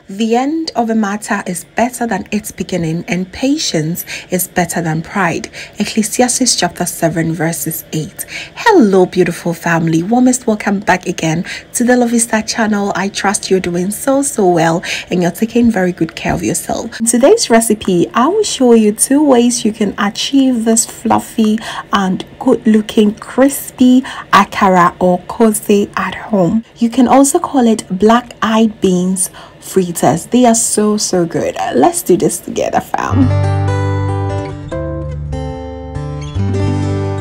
The end of a matter is better than its beginning, and patience is better than pride. Ecclesiastes chapter 7 verses 8. Hello beautiful family, warmest welcome back again to the Lovystouch channel. I trust you're doing so well and you're taking very good care of yourself. In today's recipe, I will show you 2 ways you can achieve this fluffy and good looking crispy akara or koose at home. You can also call it black-eyed beans fritters. They are so good. Let's do this together, fam.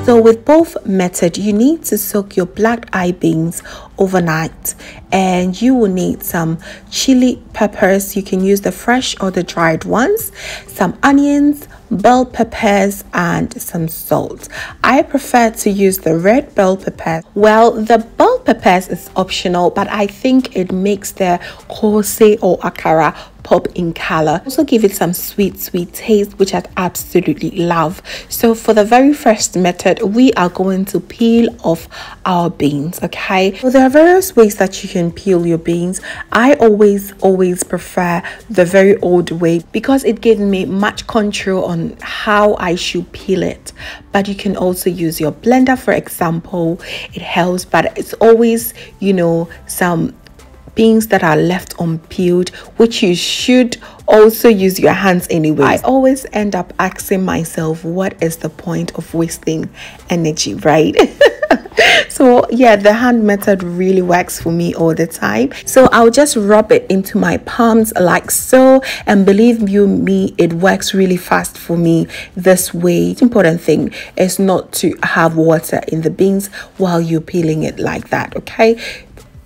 So with both methods, you need to soak your black-eyed beans overnight, and you will need some chili peppers. You can use the fresh or the dried ones, some onions, bell peppers, and some salt. I prefer to use the red bell peppers. Well, the bell peppers is optional, but I think it makes the koose or akara pop in color. Also give it some sweet taste, which I absolutely love. So for the very first method, we are going to peel off our beans. Okay, so there are various ways that you can peel your beans. I always prefer the very old way because it gives me much control on how I should peel it. But you can also use your blender, for example. It helps, but it's always, you know, some beans that are left unpeeled, which you should also use your hands anyway. I always end up asking myself, what is the point of wasting energy, right? So yeah, the hand method really works for me all the time. So I'll just rub it into my palms like so, and believe you me, it works really fast for me this way. The important thing is not to have water in the beans while you're peeling it like that, okay,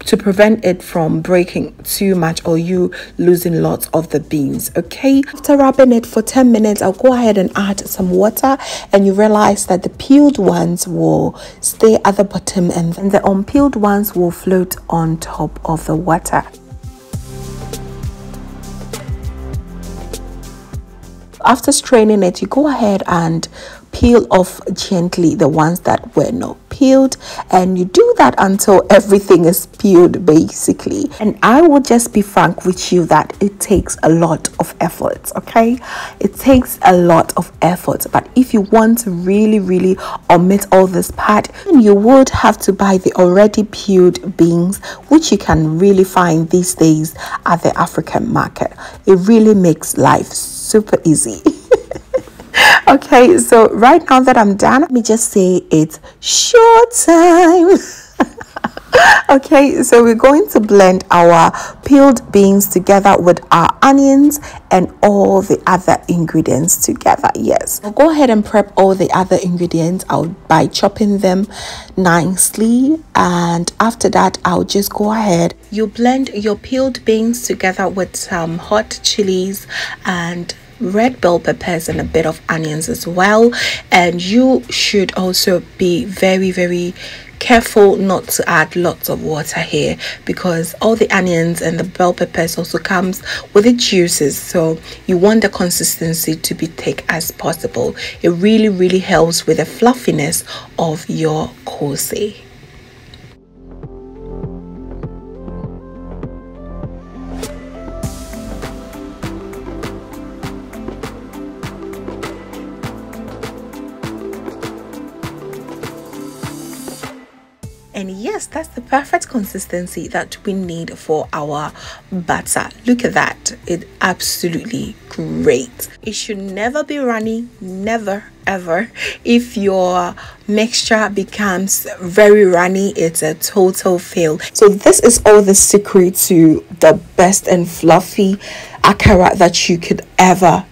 to prevent it from breaking too much or you losing lots of the beans. Okay, after rubbing it for 10 minutes, I'll go ahead and add some water, and you realize that the peeled ones will stay at the bottom and the unpeeled ones will float on top of the water. After straining it, you go ahead and peel off gently the ones that were not peeled, and you do that until everything is peeled basically. And I will just be frank with you that it takes a lot of effort. Okay, it takes a lot of effort, but if you want to really omit all this part, you would have to buy the already peeled beans, which you can really find these days at the African market. It really makes life super easy. Okay, so right now that I'm done, let me just say it's show time. Okay, so we're going to blend our peeled beans together with our onions and all the other ingredients together. Yes, I'll go ahead and prep all the other ingredients out by chopping them nicely, and after that I'll just go ahead. You blend your peeled beans together with some hot chilies and red bell peppers and a bit of onions as well, and you should also be very careful not to add lots of water here because all the onions and the bell peppers also comes with the juices, so you want the consistency to be thick as possible. It really helps with the fluffiness of your koose. And yes, that's the perfect consistency that we need for our batter. Look at that. It's absolutely great. It should never be runny, never ever. If your mixture becomes very runny, it's a total fail. So this is all the secret to the best and fluffy akara that you could ever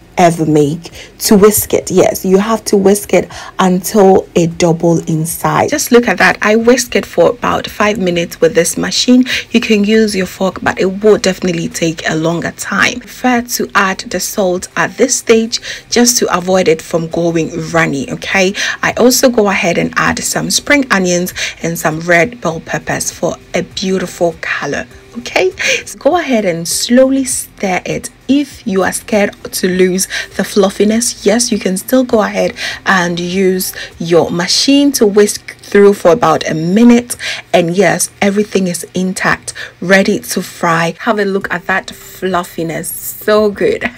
make. To whisk it, yes, you have to whisk it until it double in size. Just look at that. I whisk it for about 5 minutes with this machine. You can use your fork, but it will definitely take a longer time. I prefer to add the salt at this stage just to avoid it from going runny. Okay, I also go ahead and add some spring onions and some red bell peppers for a beautiful color. Okay, so go ahead and slowly stir it. If you are scared to lose the fluffiness, yes, you can still go ahead and use your machine to whisk through for about a minute, and yes, everything is intact, ready to fry. Have a look at that fluffiness, so good.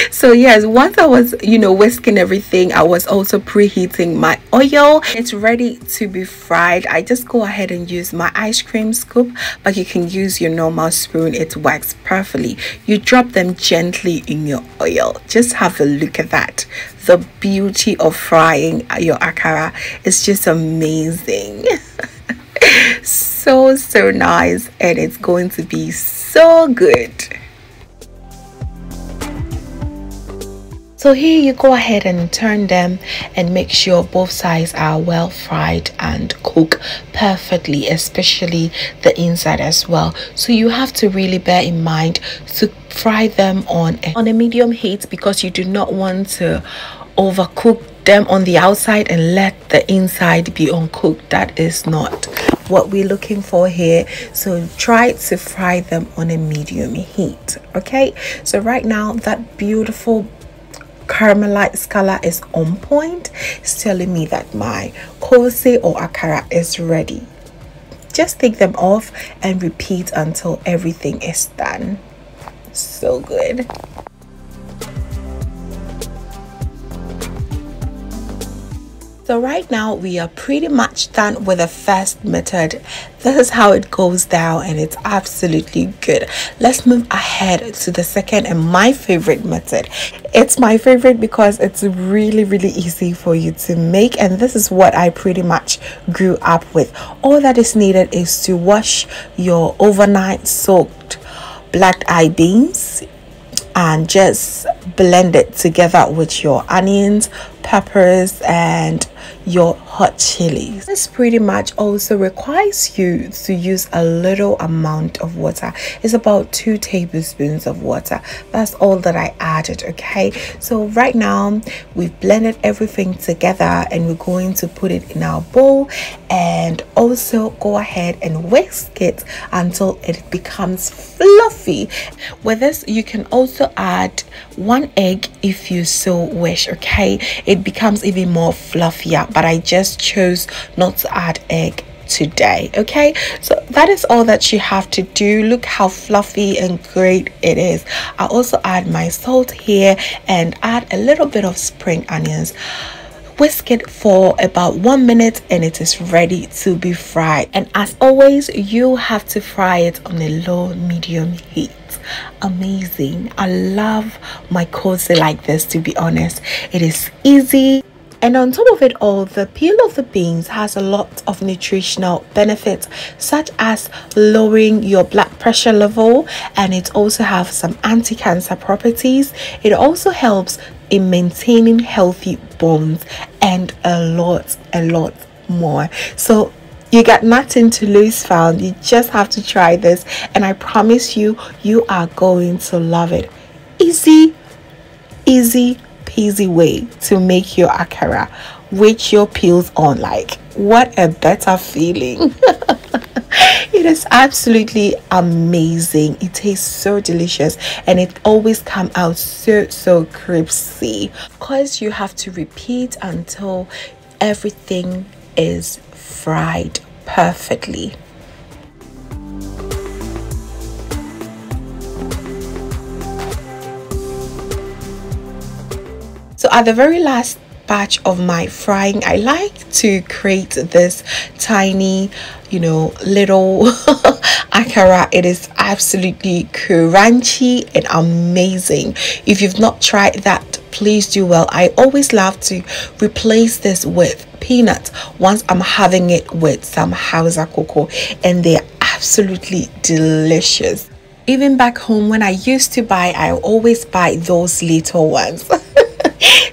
So yes, once I was whisking everything, I was also preheating my oil. It's ready to be fried. I just go ahead and use my ice cream scoop, but you can use your normal spoon. It works perfectly. You drop them gently in your oil. Just have a look at that. The beauty of frying your akara is just amazing. So nice, and it's going to be so good. So here you go ahead and turn them and make sure both sides are well fried and cook perfectly, especially the inside as well. So you have to really bear in mind to fry them on a medium heat, because you do not want to overcook them on the outside and let the inside be uncooked. That is not what we're looking for here. So try to fry them on a medium heat. Okay, so right now that beautiful caramelized color is on point. It's telling me that my koose or akara is ready. Just take them off and repeat until everything is done. So good. So right now we are pretty much done with the first method. This is how it goes down, and it's absolutely good. Let's move ahead to the second and my favorite method. It's my favorite because it's really easy for you to make, and this is what I pretty much grew up with. All that is needed is to wash your overnight soaked black eyed beans and just blend it together with your onions, peppers, and your hot chilies. This pretty much also requires you to use a little amount of water. It's about 2 tablespoons of water. That's all that I added. Okay, so right now we've blended everything together, and we're going to put it in our bowl and also go ahead and whisk it until it becomes fluffy. With this you can also add 1 egg if you so wish. Okay, it becomes even more fluffier, but I just chose not to add egg today. Okay, so that is all that you have to do. Look how fluffy and great it is. I also add my salt here and add a little bit of spring onions. Whisk it for about 1 minute and it is ready to be fried. And as always, you have to fry it on a low medium heat. Amazing. I love my koose like this, to be honest. It is easy. And on top of it all, the peel of the beans has a lot of nutritional benefits, such as lowering your blood pressure level, and it also has some anti-cancer properties. It also helps in maintaining healthy bones and a lot more. So you got nothing to lose, found. You just have to try this, and I promise you, you are going to love it. Easy peasy way to make your akara with your peels on. Like, what a better feeling. It is absolutely amazing. It tastes so delicious, and it always comes out so crispy, because you have to repeat until everything is fried perfectly. So at the very last batch of my frying, I like to create this tiny, little akara. It is absolutely crunchy and amazing. If you've not tried that, please do well. I always love to replace this with peanuts once I'm having it with some Hausa cocoa, and they're absolutely delicious. Even back home when I used to buy, I always buy those little ones.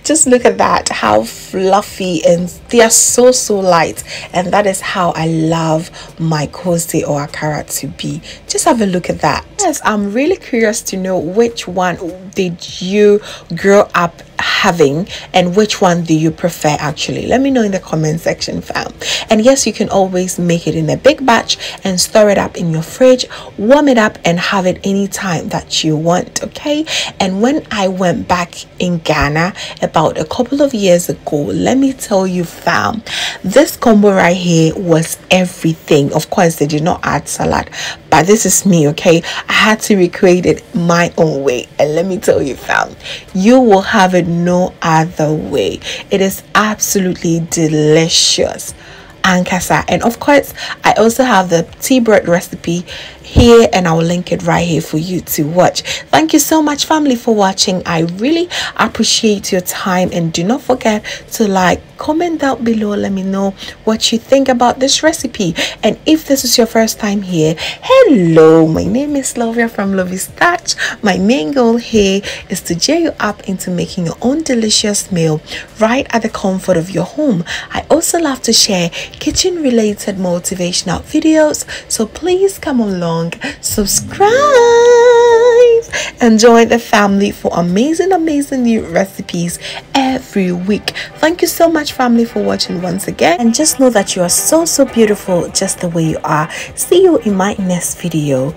Just look at that, how fluffy, and they are so light, and that is how I love my koose or akara to be. Just have a look at that. Yes, I'm really curious to know which one did you grow up having, and which one do you prefer? Actually, let me know in the comment section, fam. And yes, you can always make it in a big batch and store it up in your fridge, warm it up and have it anytime that you want. Okay. And when I went back in Ghana about a couple of years ago, let me tell you, fam, this combo right here was everything. Of course, they did not add salad, but this is me. Okay, I had to recreate it my own way, and let me tell you, fam, you will have it no other way. It is absolutely delicious. Ankasa. And of course, I also have the tea bread recipe here, and I'll link it right here for you to watch. Thank you so much, family, for watching. I really appreciate your time, and do not forget to like, comment down below, let me know what you think about this recipe. And if this is your first time here, hello, my name is Lovia from Lovystouch. My main goal here is to cheer you up into making your own delicious meal right at the comfort of your home. I also love to share kitchen related motivational videos, so please come along, subscribe, and join the family for amazing new recipes every week. Thank you so much, family, for watching once again, and just know that you are so beautiful just the way you are. See you in my next video.